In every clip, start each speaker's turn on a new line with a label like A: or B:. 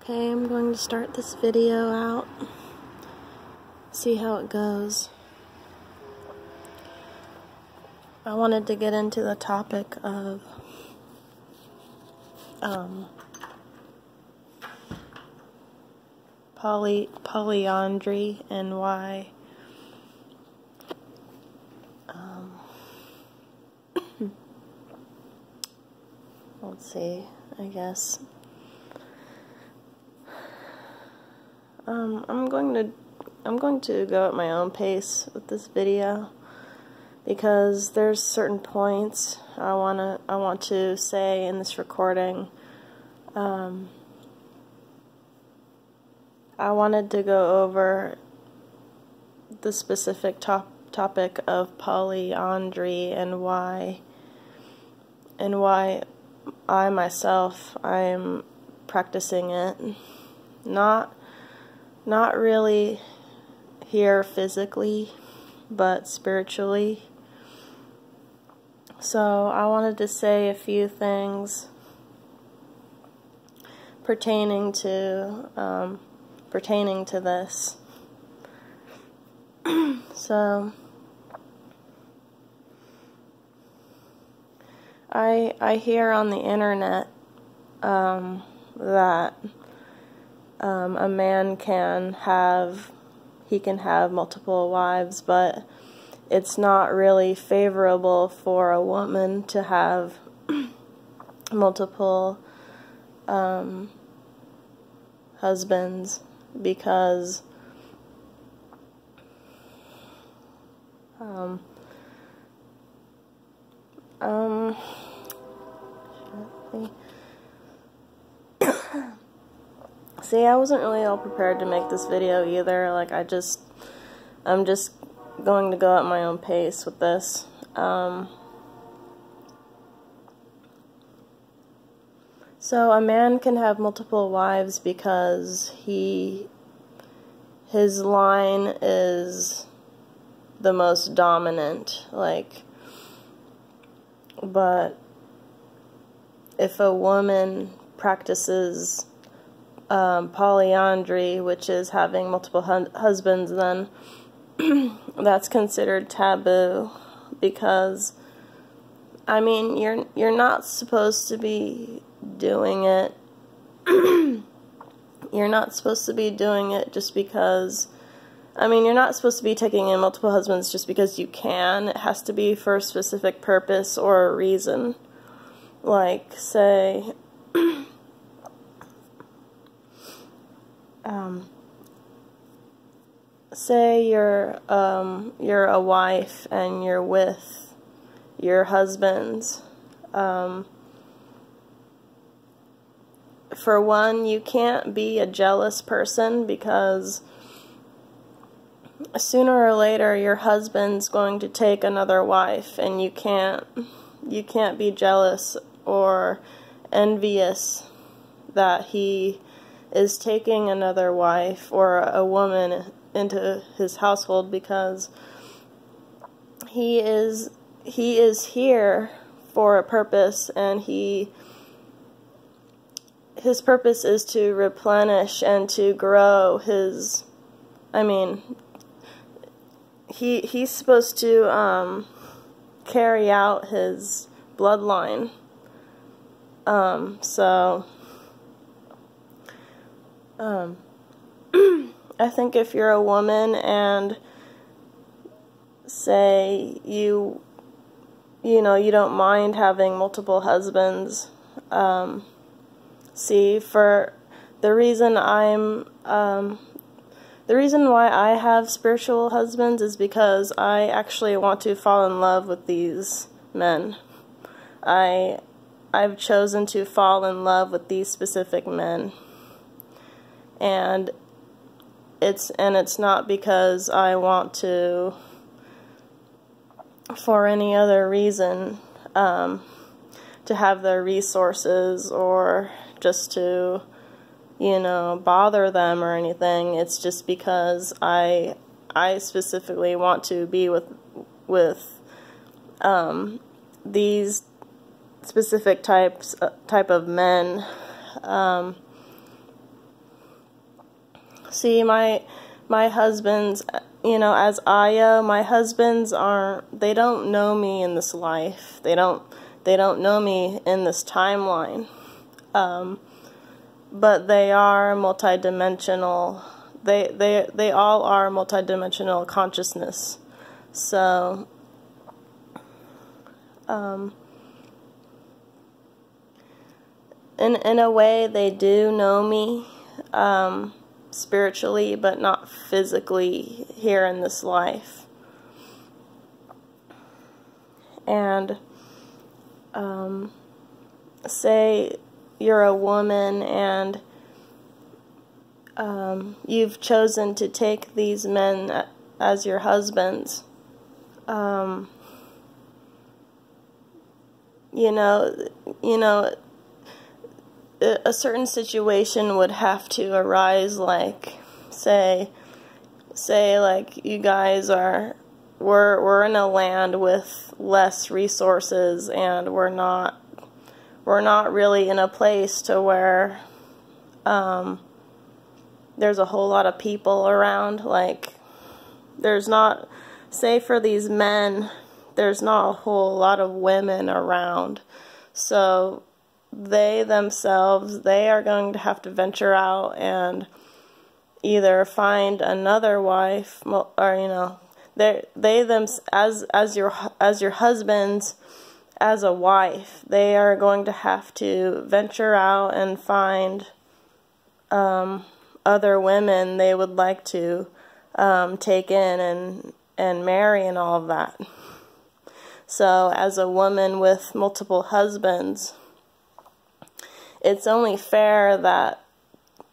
A: Okay, I'm going to start this video out, see how it goes. I wanted to get into the topic of polyandry and why let's see, I guess I'm going to go at my own pace with this video because there's certain points I want to say in this recording. I wanted to go over the specific topic of polyandry and why I myself I'm practicing it, not really here physically, but spiritually. So I wanted to say a few things pertaining to this. So I hear on the internet that a man can have multiple wives, but it's not really favorable for a woman to have multiple husbands because see, I wasn't really all prepared to make this video either. Like, I'm just going to go at my own pace with this. So a man can have multiple wives because his line is the most dominant, but if a woman practices polyandry, which is having multiple husbands, then that's considered taboo, because I mean you're not supposed to be doing it. You're not supposed to be doing it just because, I mean, you're not supposed to be taking in multiple husbands just because you can. It has to be for a specific purpose or a reason. Like, say say you're a wife and you're with your husbands. For one, you can't be a jealous person because sooner or later your husband's going to take another wife, and you can't be jealous or envious that he is taking another wife or a woman into his household, because he is here for a purpose, and his purpose is to replenish and to grow his, I mean, he's supposed to carry out his bloodline. So I think if you're a woman and say you don't mind having multiple husbands, see, for the reason the reason why I have spiritual husbands is because I actually want to fall in love with these men. I've chosen to fall in love with these specific men, and it's not because I want to, for any other reason, to have their resources or just to, bother them or anything. It's just because I specifically want to be with these specific type of men, See, my husbands, as Aya, my husbands they don't know me in this life. They don't know me in this timeline. But they are multidimensional. They all are multidimensional consciousness. So, in a way, they do know me, spiritually, but not physically here in this life. And, say you're a woman and you've chosen to take these men as your husbands. A certain situation would have to arise, like say like you guys we're in a land with less resources, and we're not really in a place to where there's a whole lot of people around. Like, there's not, say for these men, there's not a whole lot of women around. So they themselves, they are going to have to venture out and either find another wife, or they them as your husbands, as a wife, they are going to have to venture out and find other women they would like to take in and marry and all of that. So as a woman with multiple husbands, it's only fair that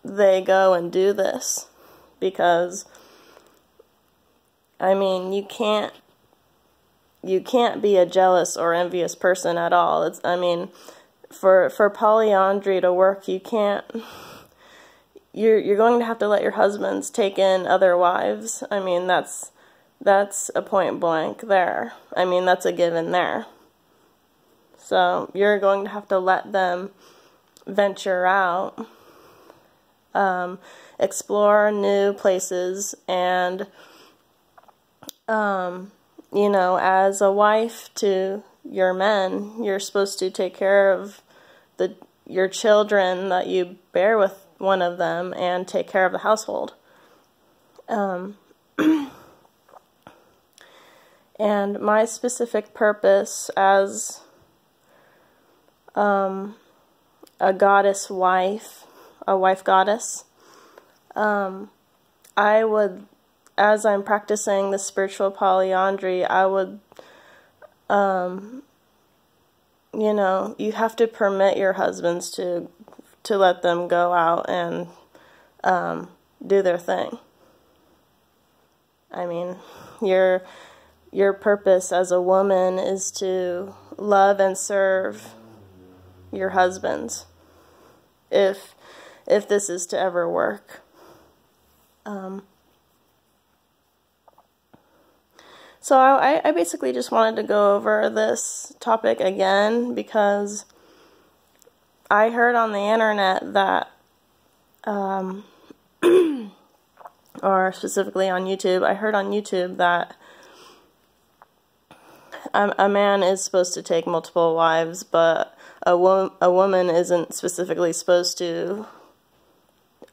A: they go and do this, because you can't be a jealous or envious person at all. For polyandry to work, you're going to have to let your husbands take in other wives. That's a point blank there. That's a given there. So you're going to have to let them venture out, explore new places, and as a wife to your men, you're supposed to take care of your children that you bear with one of them and take care of the household. And my specific purpose as a goddess wife, a wife goddess, I would, as I'm practicing the spiritual polyandry, I would, you have to permit your husbands to let them go out and do their thing. Your purpose as a woman is to love and serve your husbands, if this is to ever work. So I basically just wanted to go over this topic again, because I heard on the internet that, or specifically on YouTube, I heard on YouTube that a man is supposed to take multiple wives, but a woman isn't specifically supposed to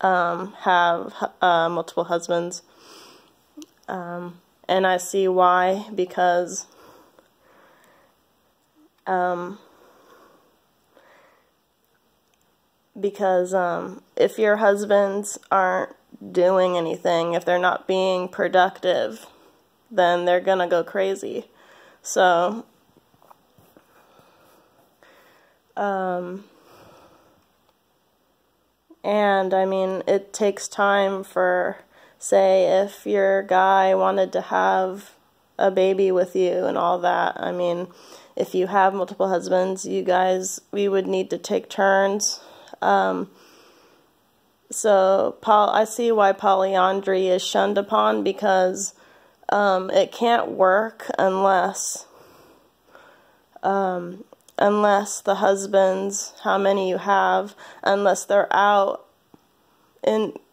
A: have multiple husbands. And I see why, because if your husbands aren't doing anything, if they're not being productive, then they're gonna go crazy. So, and it takes time for, say, if your guy wanted to have a baby with you and all that, if you have multiple husbands, we would need to take turns. So I see why polyandry is shunned upon, because it can't work unless the husbands, how many you have, unless they're out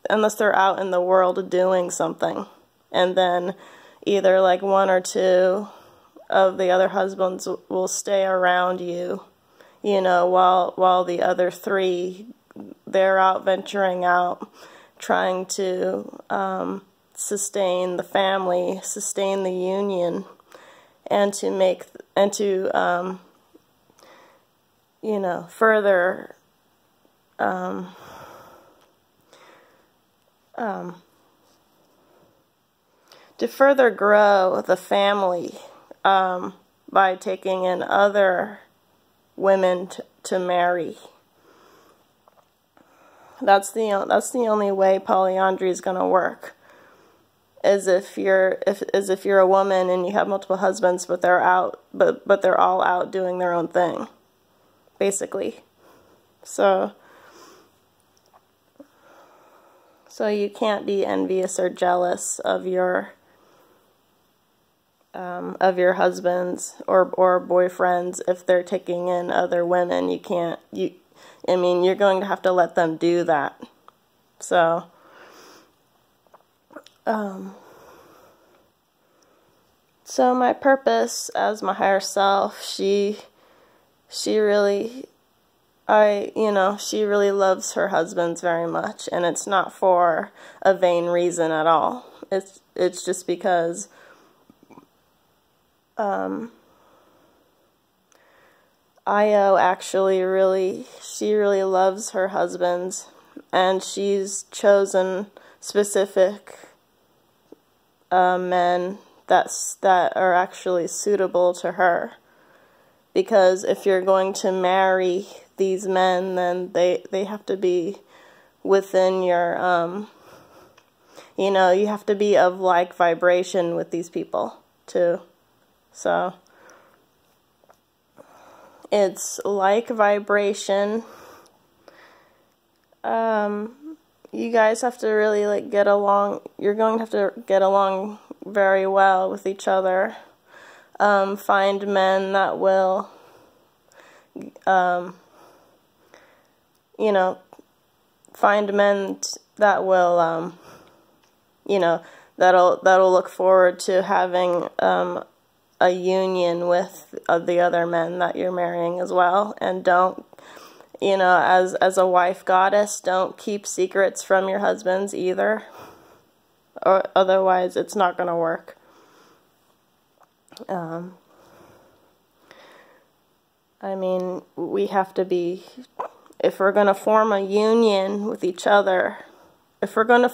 A: they're out in the world doing something. And then either like one or two of the other husbands will stay around you, you know, while the other three, they're out venturing out, trying to sustain the family, sustain the union, and to you know, further to further grow the family by taking in other women to marry. That's the only way polyandry is going to work. As if you're a woman and you have multiple husbands, but they're all out doing their own thing, basically. So you can't be envious or jealous of your husbands or boyfriends if they're taking in other women. You can't. I mean, you're going to have to let them do that. So. So my purpose as my higher self, she really loves her husbands very much, and it's not for a vain reason at all. It's just because Io actually she really loves her husbands, and she's chosen specific men that are actually suitable to her. Because if you're going to marry these men, then they have to be within your, you know, you have to be of like vibration with these people too. So it's like vibration. You guys have to really like get along. You're going to have to get along very well with each other. Find men that will, you know, find men that will, you know, that'll look forward to having a union with the other men that you're marrying as well. And don't, you know, as a wife goddess, don't keep secrets from your husbands either, or otherwise it's not going to work. I mean, we have to be, if we're going to form a union with each other, if we're going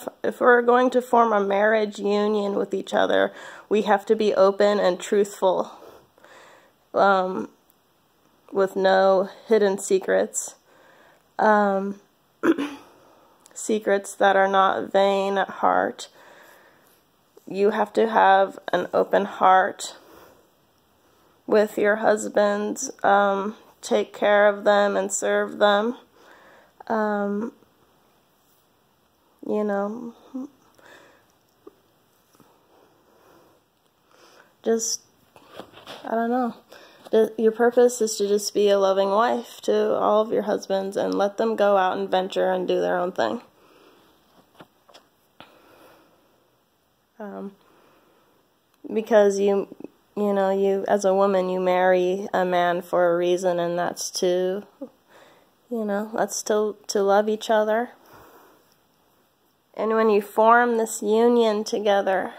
A: to form a marriage union with each other, we have to be open and truthful, with no hidden secrets, secrets that are not vain at heart. You have to have an open heart with your husbands. Take care of them and serve them. You know, just, I don't know. Your purpose is to just be a loving wife to all of your husbands and let them go out and venture and do their own thing. Because you know, as a woman, you marry a man for a reason, and that's to, you know, that's to love each other. And when you form this union together,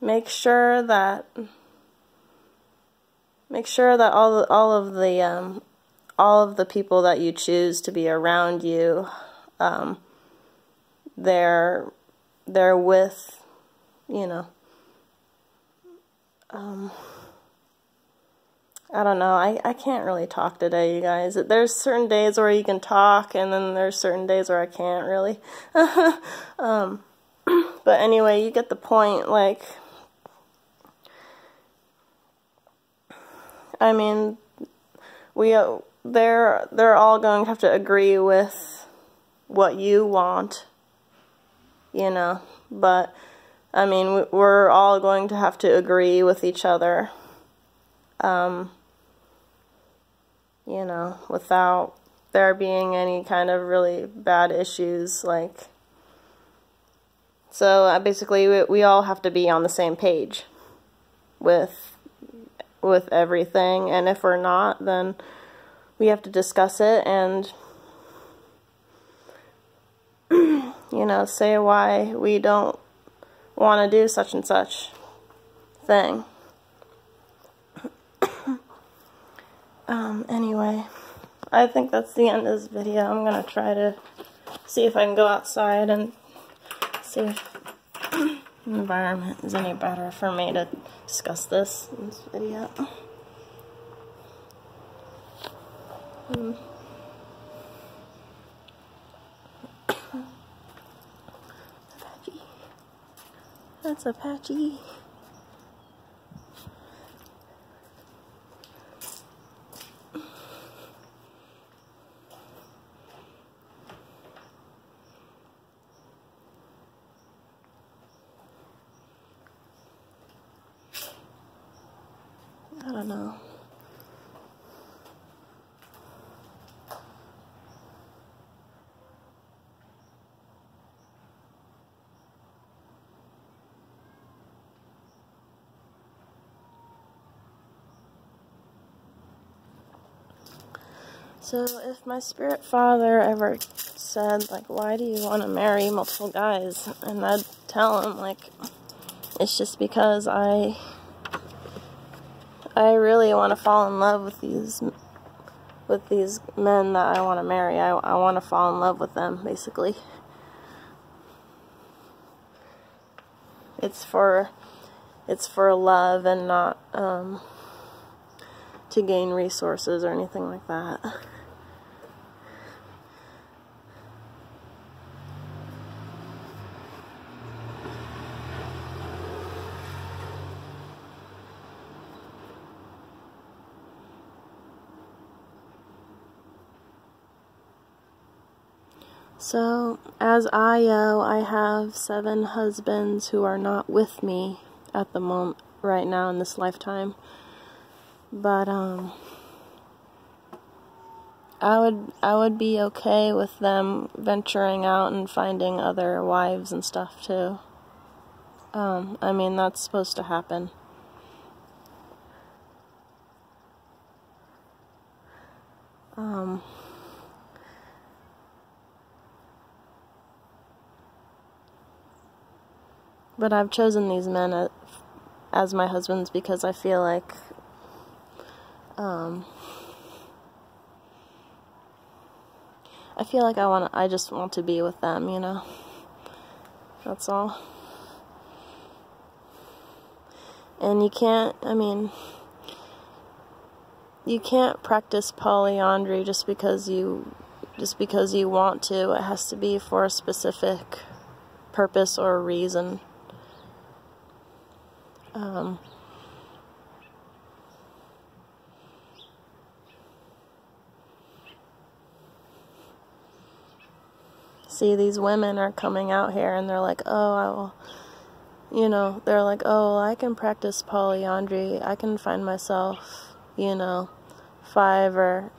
A: make sure that all of the people that you choose to be around you, they're with, you know, I don't know, I can't really talk today, you guys. There's certain days where you can talk, and then there's certain days where I can't really. But anyway, you get the point. Like, I mean, they're all going to have to agree with what you want, you know, but I mean, we're all going to have to agree with each other, you know, without there being any kind of really bad issues, like, so basically we all have to be on the same page with everything, and if we're not, then we have to discuss it and, you know, say why we don't want to do such and such thing. Anyway, I think that's the end of this video. I'm going to try to see if I can go outside and see if the environment is any better for me to discuss this in this video. Apache. That's Apache. I don't know. So if my spirit father ever said, like, why do you want to marry multiple guys? And I'd tell him, like, it's just because I really want to fall in love with these men that I want to marry. I want to fall in love with them, basically. It's for love and not to gain resources or anything like that. So, as Io, I have 7 husbands who are not with me at the moment, right now in this lifetime. But, I would be okay with them venturing out and finding other wives and stuff too. I mean, that's supposed to happen. But I've chosen these men as my husbands because I feel like I just want to be with them, you know. That's all. And you can't practice polyandry just because you want to. It has to be for a specific purpose or reason. See, these women are coming out here and they're like, oh, they're like, oh, I can practice polyandry. I can find myself, 5 or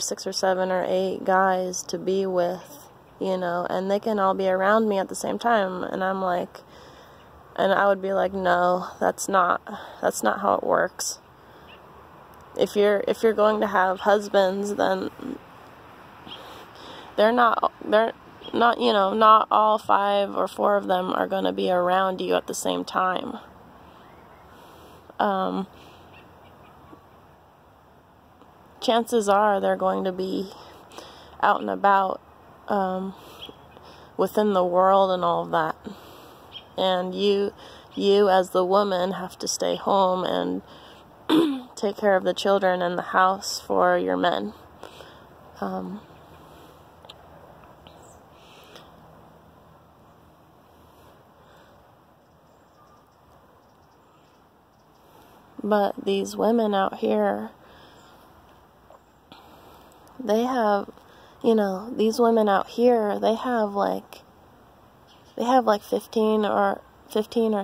A: 6 or 7 or 8 guys to be with, and they can all be around me at the same time. And I'm like, and I would be like, no, that's not how it works. If you're going to have husbands, then not all 5 or 4 of them are going to be around you at the same time. Chances are they're going to be out and about within the world and all of that. And you as the woman have to stay home and take care of the children and the house for your men. But these women out here, they have, these women out here, they have like 15 or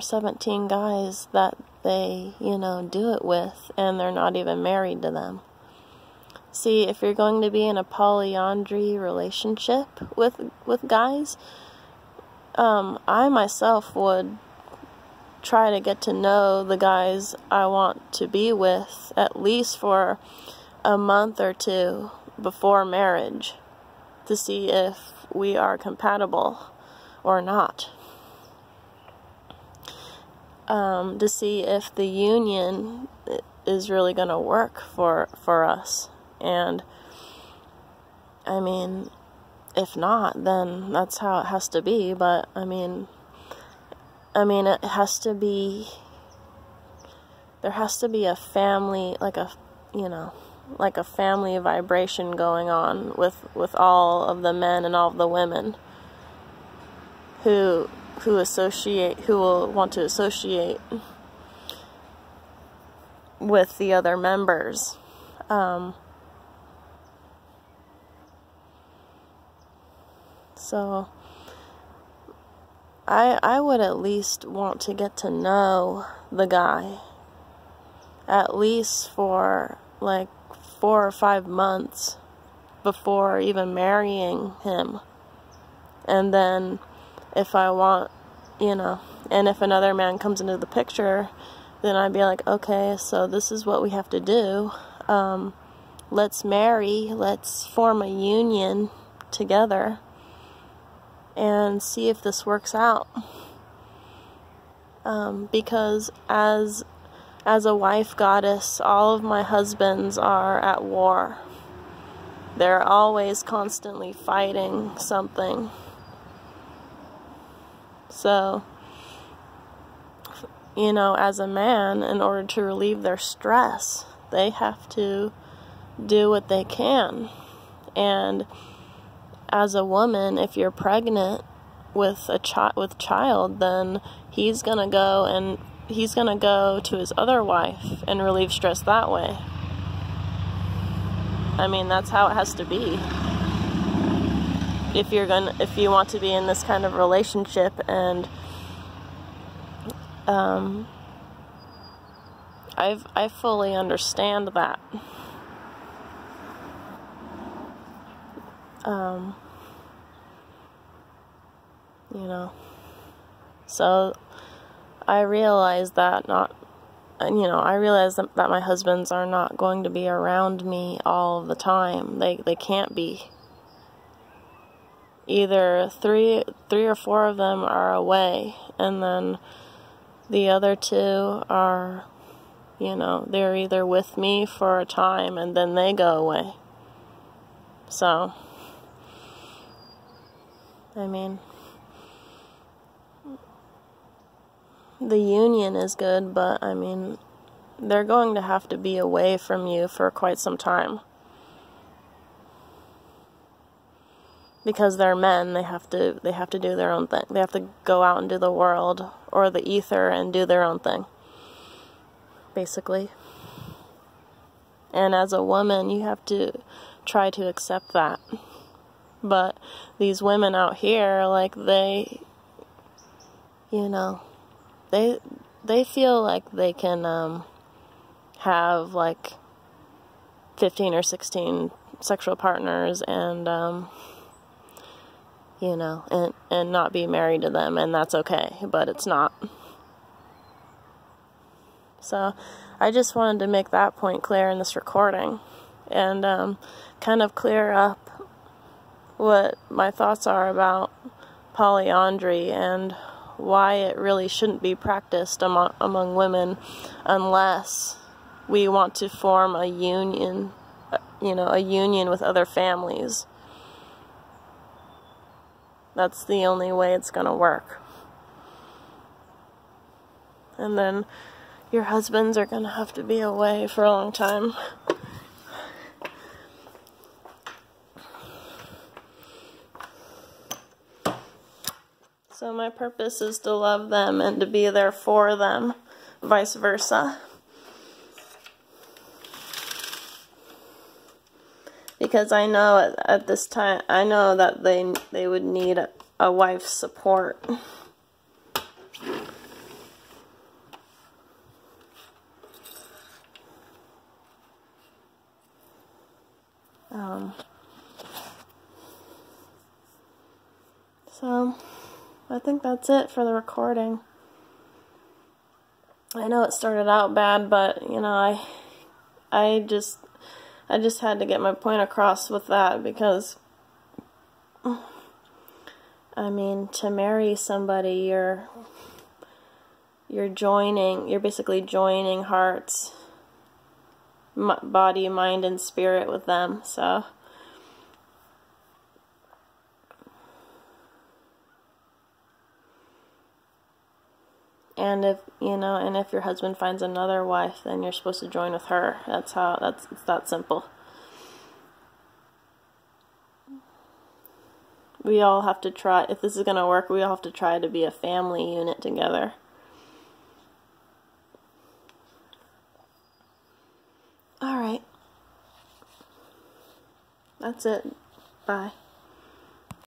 A: 17 guys that they, do it with, and they're not even married to them. See, if you're going to be in a polyandry relationship with guys, I myself would try to get to know the guys I want to be with at least for a month or two before marriage to see if we are compatible or not. To see if the union is really going to work for us. And I mean, if not, then that's how it has to be. But I mean it has to be, there has to be a family, like a family vibration going on with all of the men and all of the women who will want to associate with the other members. So I would at least want to get to know the guy at least for like 4 or 5 months before even marrying him. And then if I want, and if another man comes into the picture, then I'd be like, okay, so this is what we have to do. Let's marry, let's form a union together and see if this works out. Because as a wife goddess, all of my husbands are at war. They're always constantly fighting something. So, as a man, in order to relieve their stress, they have to do what they can. And as a woman, if you're pregnant with child, then he's gonna go to his other wife and relieve stress that way. I mean, that's how it has to be. If you want to be in this kind of relationship. And I fully understand that. So I realize that that my husbands are not going to be around me all the time. They can't be. Either three or four of them are away, and then the other two are, they're either with me for a time and then they go away. So, I mean, the union is good, but I mean, they're going to have to be away from you for quite some time. Because they're men, they have to do their own thing. They have to go out into the world or the ether and do their own thing, basically. And as a woman, you have to try to accept that. But these women out here, like, they feel like they can have like 15 or 16 sexual partners and and not be married to them, and that's okay, but it's not. So I just wanted to make that point clear in this recording, and kind of clear up what my thoughts are about polyandry and why it really shouldn't be practiced among women unless we want to form a union, a union with other families. That's the only way it's going to work. And then your husbands are going to have to be away for a long time. So my purpose is to love them and to be there for them, vice versa. Because I know at this time, I know that they would need a wife's support. So, I think that's it for the recording. I know it started out bad, but, you know, I just had to get my point across with that, because, I mean, to marry somebody, you're basically joining hearts, body, mind, and spirit with them, so. And if, you know, and if your husband finds another wife, then you're supposed to join with her. It's that simple. We all have to try, if this is going to work, we all have to try to be a family unit together. Alright. That's it. Bye.